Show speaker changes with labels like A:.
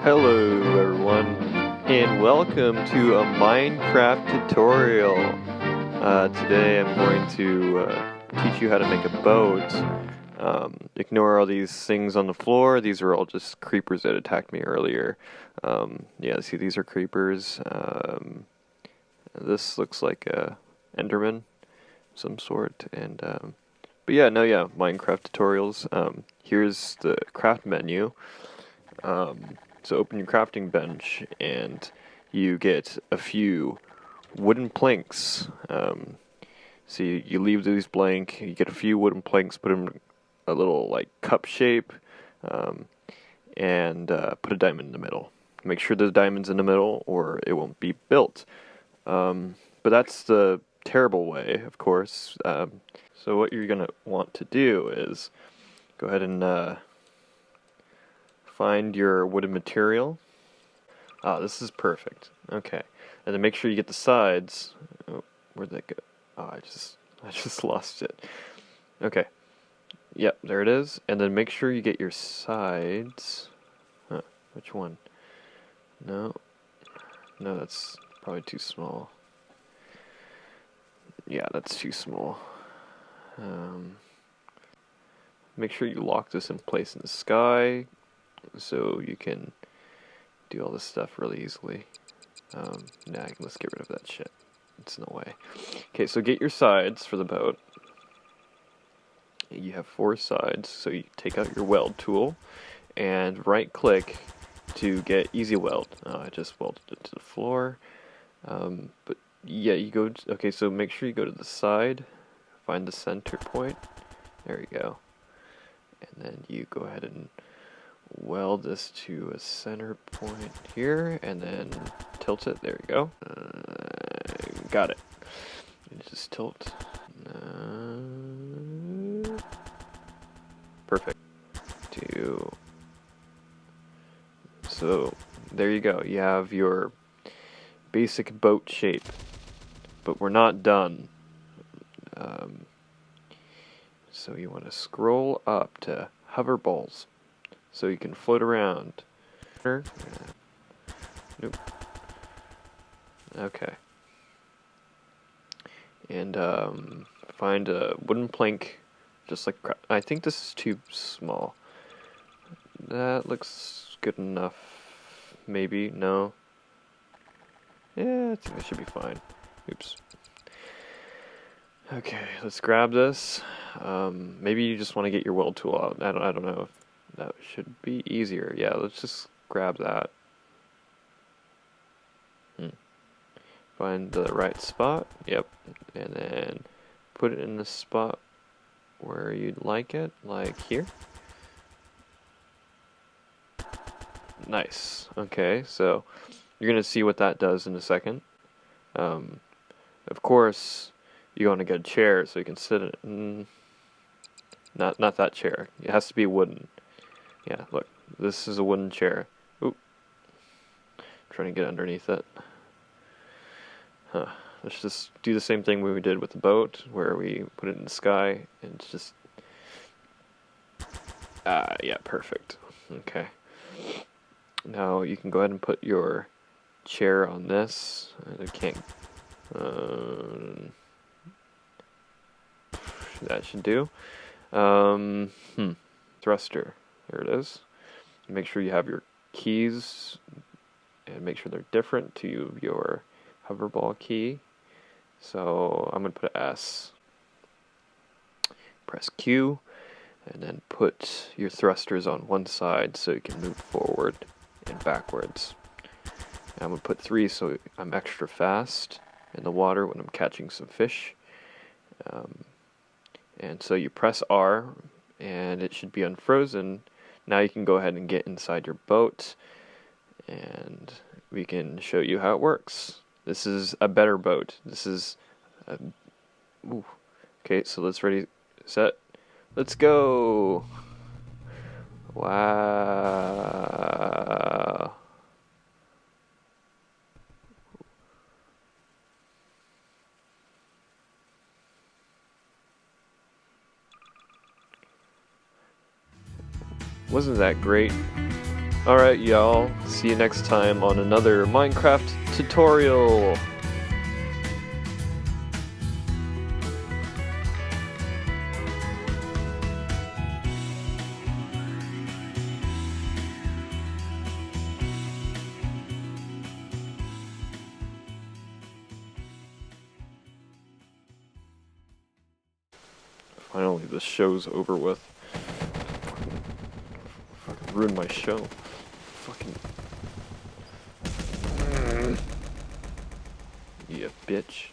A: Hello everyone, and welcome to a Minecraft tutorial. Today I'm going to teach you how to make a boat. Ignore all these things on the floor. These are all just creepers that attacked me earlier. Yeah, see, these are creepers. This looks like a Enderman, some sort. But yeah, Minecraft tutorials. Here's the craft menu. So open your crafting bench, and you get a few wooden planks. So you leave these blank. You get a few wooden planks, put them in a little like cup shape, and put a diamond in the middle. Make sure the diamond's in the middle, or it won't be built. But that's the terrible way, of course. So what you're gonna want to do is go ahead and find your wooden material. This is perfect. Okay, and then make sure you get the sides. Oh, where'd that go? Oh, I just lost it. Okay. Yep, there it is. And then make sure you get your sides. Huh, which one? No, that's probably too small. Yeah, that's too small. Make sure you lock this in place in the sky, so you can do all this stuff really easily. Let's get rid of that shit. It's in the way. Okay, so get your sides for the boat. You have 4 sides, so you take out your weld tool and right click to get easy weld. I just welded it to the floor. But yeah, okay, so make sure you go to the side, find the center point. There you go. And then you go ahead and weld this to a center point here, and then tilt it. There you go. Got it. Just tilt. Perfect. So there you go. You have your basic boat shape, but we're not done. So you want to scroll up to hover balls, so you can float around. Nope. Okay. And find a wooden plank, just like I think this is too small. That looks good enough. Maybe. No. Yeah, I think it should be fine. Oops. Okay, let's grab this. Maybe you just want to get your weld tool out. I don't know if that should be easier. Yeah, let's just grab that. Find the right spot. Yep. And then put it in the spot where you'd like it, like here. Nice. Okay, so you're gonna see what that does in a second. Of course, you want to get a chair so you can sit in it. Not that chair. It has to be wooden. Yeah, look. This is a wooden chair. Oop. Trying to get underneath it. Huh. Let's just do the same thing we did with the boat, where we put it in the sky and it's just... yeah, perfect. Okay. Now you can go ahead and put your chair on this. I can't... that should do. Thruster. There it is. Make sure you have your keys, and make sure they're different to your hoverball key. So I'm going to put an S. Press Q, and then put your thrusters on one side so you can move forward and backwards. And I'm going to put 3 so I'm extra fast in the water when I'm catching some fish. And so you press R, and it should be unfrozen. Now you can go ahead and get inside your boat, and we can show you how it works. This is a better boat. This is okay, so let's set. Let's go. Wow. Wasn't that great? Alright, y'all. See you next time on another Minecraft tutorial. Finally, this show's over with. Fucking ruined my show. Fucking. Yeah, bitch.